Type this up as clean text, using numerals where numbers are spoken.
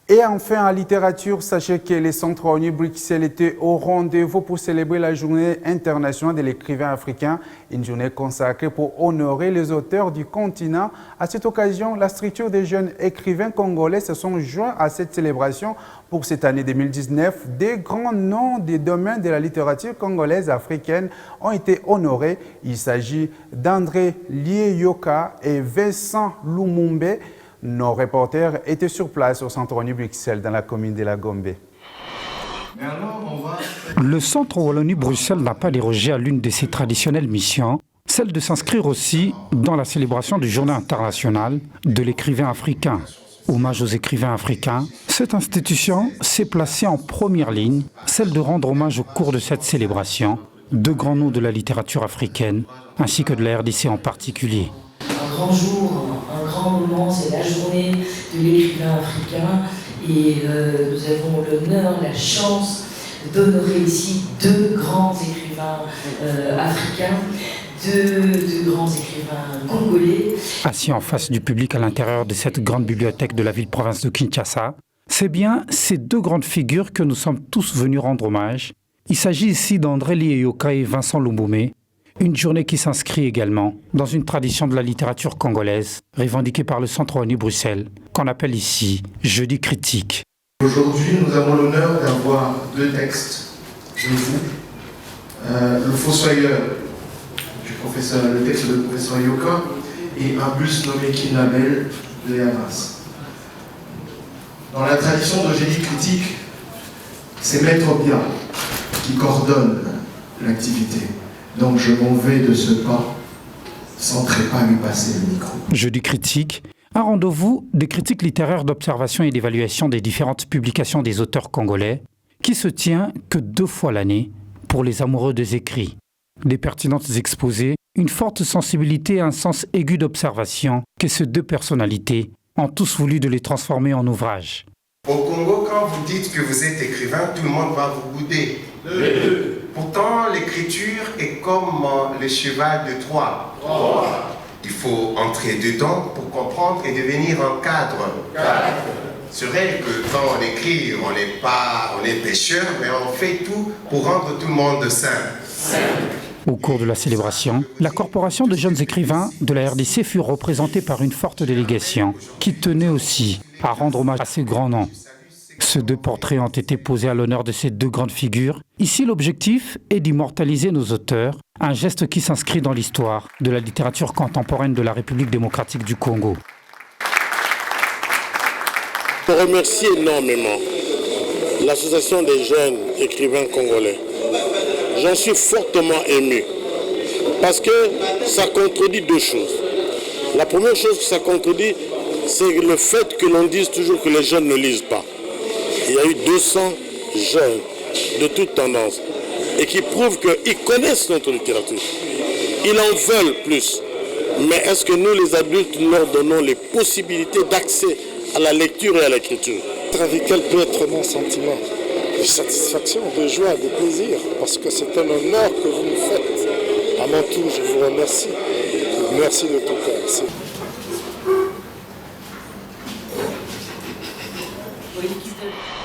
Et enfin, en littérature, sachez que les centres ONU Bruxelles étaient au rendez-vous pour célébrer la journée internationale de l'écrivain africain, une journée consacrée pour honorer les auteurs du continent. À cette occasion, la structure des jeunes écrivains congolais se sont joints à cette célébration pour cette année 2019. Des grands noms des domaines de la littérature congolaise africaine ont été honorés. Il s'agit d'André Lieyoka et Vincent Lumumbe. Nos reporters étaient sur place au centre ONU Bruxelles dans la commune de la Gombe. Le centre ONU Bruxelles n'a pas dérogé à l'une de ses traditionnelles missions, celle de s'inscrire aussi dans la célébration du Journée internationale de l'écrivain africain. Hommage aux écrivains africains, cette institution s'est placée en première ligne, celle de rendre hommage au cours de cette célébration, de grands noms de la littérature africaine, ainsi que de la RDC en particulier. Un grand jour, un grand moment, c'est la journée de l'écrivain africain et nous avons l'honneur, la chance d'honorer ici deux grands écrivains africains, deux grands écrivains congolais. Assis en face du public à l'intérieur de cette grande bibliothèque de la ville-province de Kinshasa, c'est bien ces deux grandes figures que nous sommes tous venus rendre hommage. Il s'agit ici d'André Lieyoka et Vincent Lumumbe. Une journée qui s'inscrit également dans une tradition de la littérature congolaise, revendiquée par le Centre ONU Bruxelles, qu'on appelle ici Jeudi critique. Aujourd'hui, nous avons l'honneur d'avoir deux textes de vous. Le Fossoyeur, le texte du professeur Yoka, et un bus nommé Kinlabel de Yamas. Dans la tradition de Jeudi critique, c'est Maître Bia qui coordonne l'activité. Donc je m'en vais de ce pas, sans trépas lui passer le micro. Jeudi critique, un rendez-vous des critiques littéraires d'observation et d'évaluation des différentes publications des auteurs congolais, qui se tient que 2 fois l'année pour les amoureux des écrits. Des pertinentes exposés, une forte sensibilité et un sens aigu d'observation que ces deux personnalités ont tous voulu de les transformer en ouvrages. Au Congo, quand vous dites que vous êtes écrivain, tout le monde va vous bouder. Pourtant, l'écriture est comme le cheval de Troie. Il faut entrer dedans pour comprendre et devenir un cadre. C'est vrai que quand on écrit, on est pécheur, mais on fait tout pour rendre tout le monde saint. Au cours de la célébration, la corporation de jeunes écrivains de la RDC fut représentée par une forte délégation qui tenait aussi à rendre hommage à ces grands noms. Ces deux portraits ont été posés à l'honneur de ces deux grandes figures. Ici, l'objectif est d'immortaliser nos auteurs, un geste qui s'inscrit dans l'histoire de la littérature contemporaine de la République démocratique du Congo. Je remercie énormément l'Association des jeunes écrivains congolais. J'en suis fortement ému parce que ça contredit deux choses. La première chose que ça contredit, c'est le fait que l'on dise toujours que les jeunes ne lisent pas. Il y a eu 200 jeunes de toutes tendances et qui prouvent qu'ils connaissent notre littérature. Ils en veulent plus. Mais est-ce que nous, les adultes, leur donnons les possibilités d'accès à la lecture et à l'écriture? Quel peut être mon sentiment? De satisfaction, de joie, de plaisir, parce que c'est un honneur que vous nous faites. À mon tour, je vous remercie. Merci de tout cœur.